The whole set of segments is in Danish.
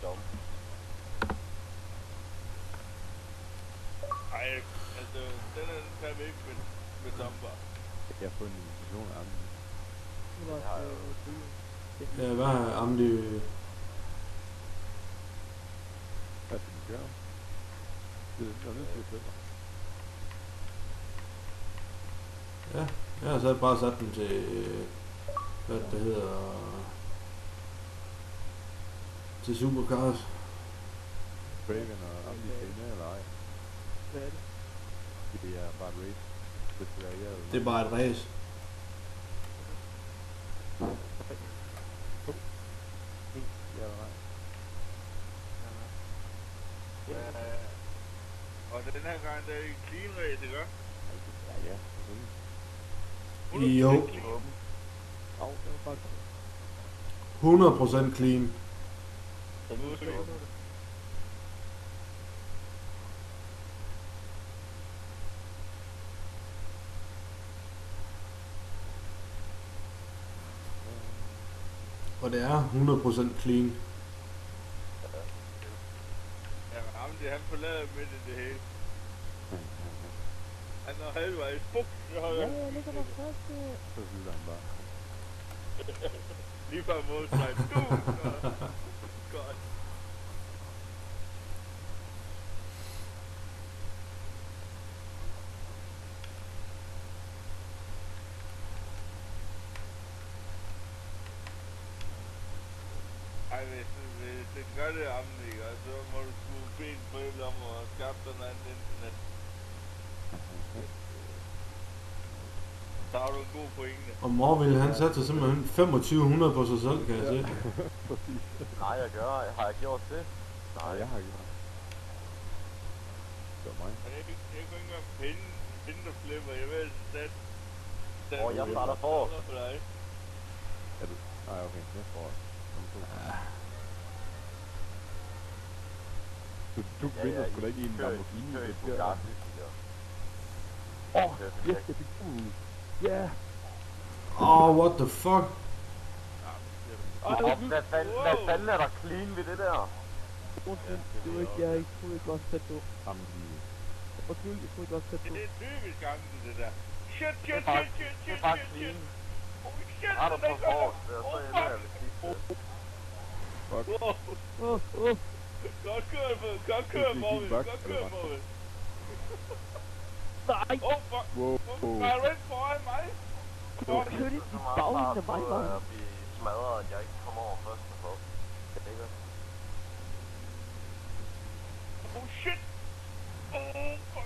dom. Ej, altså, den tager vi ikke med domper. Jeg har fået en invitation af Amdi. Det har jeg jo. Ja, hvad er Amdi? Hvad skal vi gøre? Det er nødt til at flytte. Ja, jeg har så bare sat den til, hvad det hedder, til Supercars. Raven og Amdi skal I med eller ej? Hvad er det? Det er bare et race. Det skal være jer eller Det er bare et race. ja eller nej? Og den her gang, der er en clean race, ikke? Ja, selvfølgelig. Jo. 100% clean. Au, det var bare 100% clean. Og det er 100% clean. Ja, Amdi, han forlader midt i det hele. Han er halvvejs. Buk! Ja, jeg ligger der først. Så hylder han bare. Lige før målstregen. Du! Godt. Ej, hvis det gør det Amdi, ikke? Så må du skrue ben på et om og skaffe dig noget andet internet. Så har du en god pointe. Og Morville, han satte simpelthen 2500 på sig selv, kan jeg se. Præcis. Nej, har jeg gjort det? Nej, jeg har ikke gjort det. Det var mig. Og jeg kan ikke engang pinde der flipper. Jeg ved at Jeg starter for. For dig. Er du? Nej, okay. Jeg får Du vinder sgu da ikke i en Lamborghini. Kører i Det Bugatti. yes, jeg fik ud. Ja. What the fuck? Hvad fanden er der clean ved det der? Undskyld, det var ikke, jeg troede ikke også sætte du. Jamen, Undskyld, jeg troede ikke også sætte du. Det er typisk gange det der. Shit. Det er bare clean. Holy shit, Har du den på er godt. forrest, og så ender jeg ved sidste. Wow. Godt kørt, Morvin. Godt kørt, Morvin. Nej! Fuck. wow. Var du ikke foran mig? Du kørte i bagenden af mig, var Jeg bliver smadret, at jeg ikke kommer over første for. Det er ikke. Oh shit. Fuck.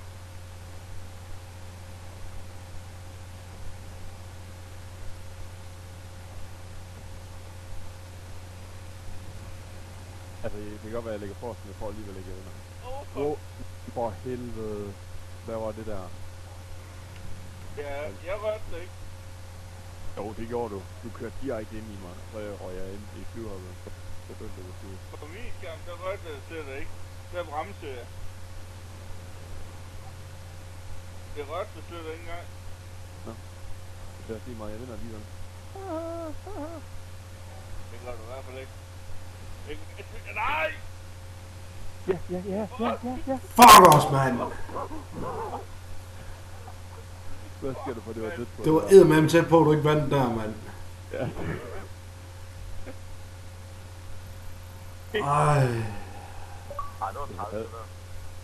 Altså, det kan godt være, at jeg ligger forrest, men jeg får alligevel ikke vinder. Fuck. For helvede. Hvad var det der? Ja, jeg rørte det ikke. Jo, det gjorde du. Du kørte direkte ind i mig, så røg jeg ind i flyvehullet. Så begyndte det at flyve. På min skærm, der rørte jeg slet ikke. Der bremsede jeg. Det rørte det slet ikke engang. Det er også lige meget, jeg vinder alligevel. Det gør du i hvert fald ikke. Nej! Ja. Fuck os, mand! Hvad sker der for, det var tæt på? Det var eddermame tæt på, at du ikke vandt der, mand. Ja. Ej. Ej, det var 30 der.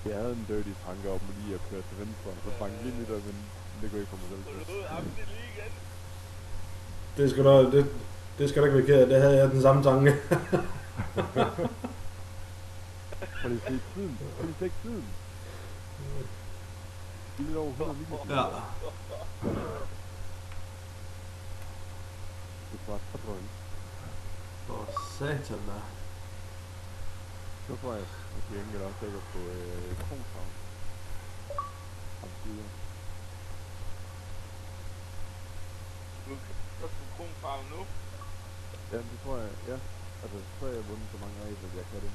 Jeg havde en dirty tanke om lige at køre til venstre, og så banke ind i det, men det kunne ikke få mig selv til. Lige igen. Det skal da ikke være ked af, det havde jeg den samme tanke. Har du set tiden? Har du set tiden? Lige over 100 millimeter. Ja. Det var så drømt. For satan da. Så tror jeg, at vi enkelt også dækker på Kronhavn. Ham siden. Du kan kronfarve nu. Jamen det tror jeg, ja. Altså, så har jeg vundet så mange racer, at jeg kan det.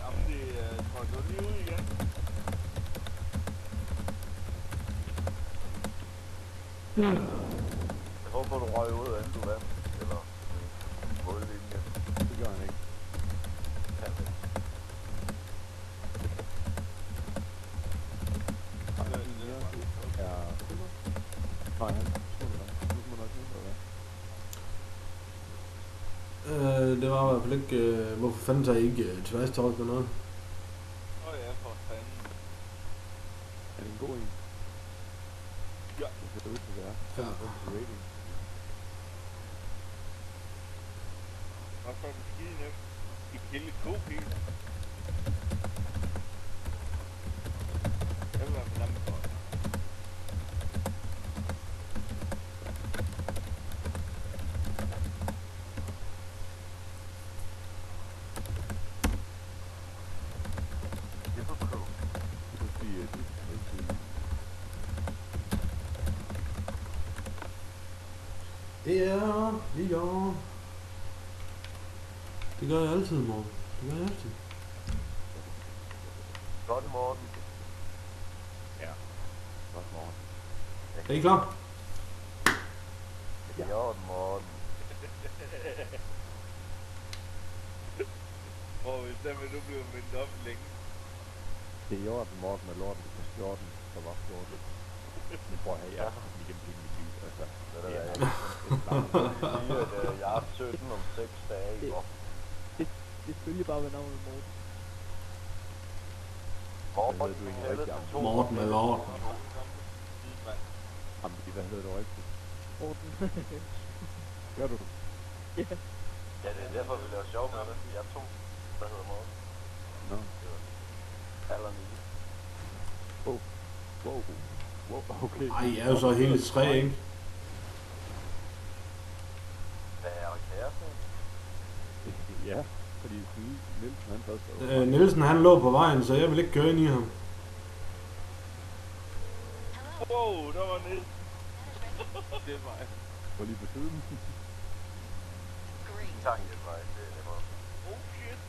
Om det tror du lige ud igen. Jeg håber, du røg ud, inden du vandt. Eller mållinjen. Det gør han ikke. det var i hvert fald ikke... hvorfor fanden tager I ikke tværstalk med noget? Ja, for fanden. Er det en god en? Ja. Det ser ud til, det er. Ja. 55 rating. Og så er det skide nemt. I kælde 2 pile. Jeg vil være med lampe for. Triple crew. Det vil sige, at det er ikke... Det er Leon. Det gør jeg altid, mor. Det gør jeg altid. Godt, Morten. Godt morgen. Er I klar? Det er i orden, Morten. Hvor hvis der med du bliver mindet op længe. Det er i orden, Morten, med lorten på skjorten, så var skjorten. Nu prøver jeg Ja. at igennem hele mit liv, altså. Ved du Det hvad, er jeg langt. kan sige, at jeg er 17 om 6 dage i går. Det følger bare ved navnet Morten. Morten Hvad hedder du fik egentlig heldet rigtig, til 2. Morten med lort. Jamen, hvad hedder du rigtigt? Morten. Gør du? Ja. Ja, det er derfor, vi laver sjov med det. Jeg er 2, der hedder Morten. Nå. Eller 9. Wow, okay. Ej, I er jo så hele 3, ikke? Hvad er der kæreste? Ja, fordi Nielsen han sad så. Nielsen han lå på vejen, så jeg vil ikke køre ind i ham. Wow, der var ned. Det er mig. Var lige på siden. Vi tager en hjælp, nej. Det er nemmere. Oh shit.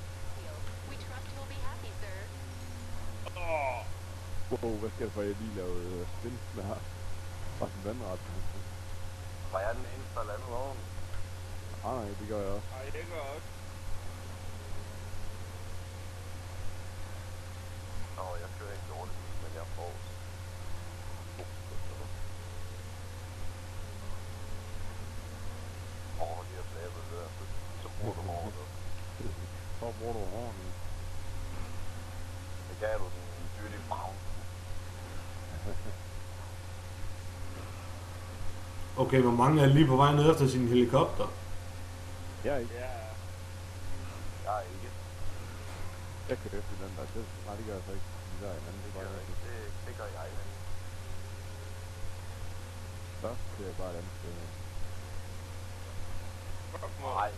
We trust you'll be happy, sir. Wow, hvad sker der for, at jeg lige lavede spin med her? Bare sådan vandret. Var jeg den eneste, der landede oven? Nej, det gør jeg også. Ej, jeg gør også. Jeg kører ikke dårligt, men jeg får. De har flabet det der, så bruger du over det. Så bruger du ordentligt. Det gav du sådan en dyrig brown. Okay, hvor mange er lige på vej ned efter sin helikopter? Jeg er ikke. Ja. Jeg er ikke. Jeg kører efter den der. Nej, det gør jeg så ikke. Der er en anden, det er Det bare gør jeg ikke. Det gør jeg ikke. Først kører jeg bare et andet sted. Nej.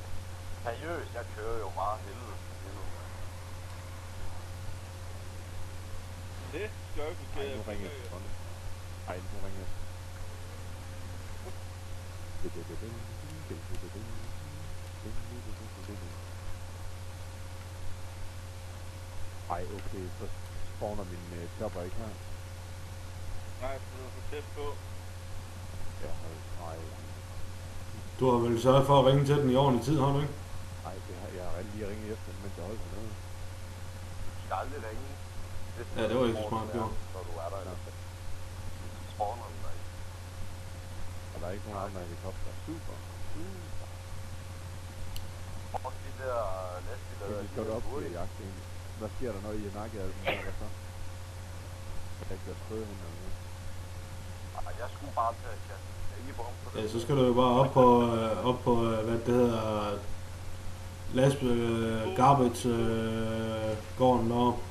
Seriøst, jeg kører jo bare helvede. Det skal jeg ikke Ej, nu ringer jeg til Sonne. Ej, nu ringer jeg. Ej, okay, så spawner min chopper ikke her. Nej, for du er for tæt på. Ja, nej. Du har vel sørget for at ringe til den i ordentlig tid, har du ikke? Nej, det har jeg lige ringet efter, mens jeg holdt hernede. Du skal aldrig ringe. Ja, det var ikke så smart gjort. Når du er der, eller så spawner den dig. Og der er ikke nogen andre helikopter. Super. Og de der lastbiler, Vi skal op til jagt egentlig. Hvad sker der, når I er nakket af dem? Hvad så? Jeg kan prøve hende eller noget. Ej, jeg skulle bare tage kassen. Jeg er ikke bom på det. Ja, så skal du jo bare op på hvad det hedder, garbage gården deroppe.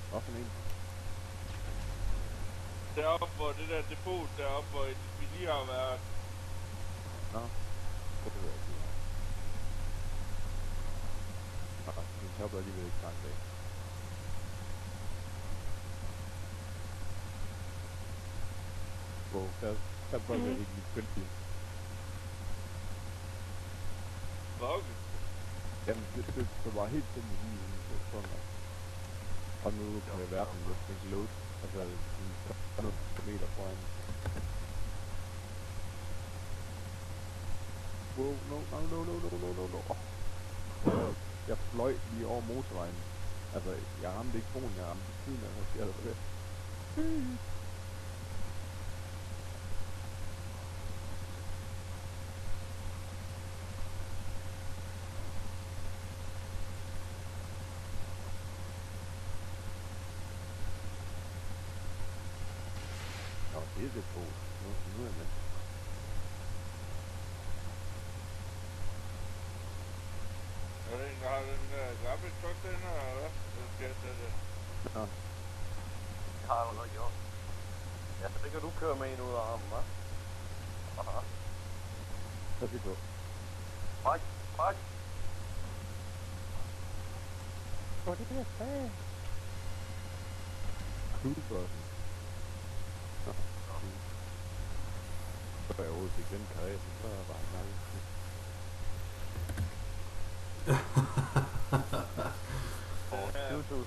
Hvad for en? Deroppe, hvor det der depot deroppe, hvor vi lige har været. Nå. Det ved jeg ikke. Nå, min chopper er alligevel ikke snakket af. Wow, der bør være ikke lidt kønt. Okay. Jamen, det var helt stille lige sådan der. Og nu kan verden jo ikke load. Altså, der er noget meter foran. Wow, no. Jeg fløj lige over motorvejen. Altså, jeg ramte ikke broen, jeg ramte siden af, hvad sker der for det? Det er det på. Nu er det. Har den garbage truck den her, eller hvad? Eller skal jeg tage det? Nå, Det har jeg allerede gjort. Ja, så det kan du køre med en ud af armen, hva'? Aha. så er det på. Fræk, fræk. Hvor er det der fag? Crewbussen. Nå, så er jeg overhovedet fik den karret, så er jeg bare en gang.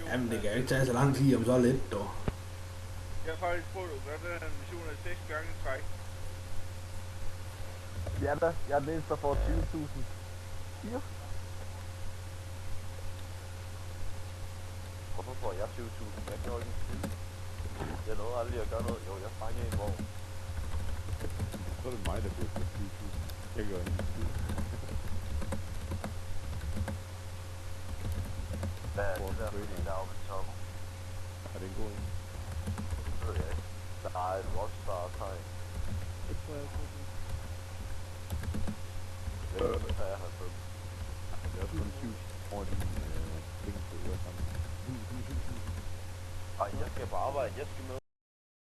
Jamen, det kan jo ikke tage så lang tid om så lidt, dog. Jeg har faktisk prøvet at gøre den her mission af 6 gange i træk. Ja da, jeg er den eneste, der får 20.000. Ja. Hvorfor får jeg 20.000? Jeg gjorde ikke en skid. Jeg nåede aldrig at gøre noget. Jo, jeg fangede en vogn. Så er det mig, der bliver på 20.000. Jeg gør ingen skid. Hvad er det der for deroppe i toppen? Er det en god en? Det ved jeg ikke. Der er et rockstar-tegn. Det tror jeg på. Det er jo der, jeg har fået. Det er også kun 20 over de ting, der øger sammen. Ej, jeg skal på arbejde. Jeg skal med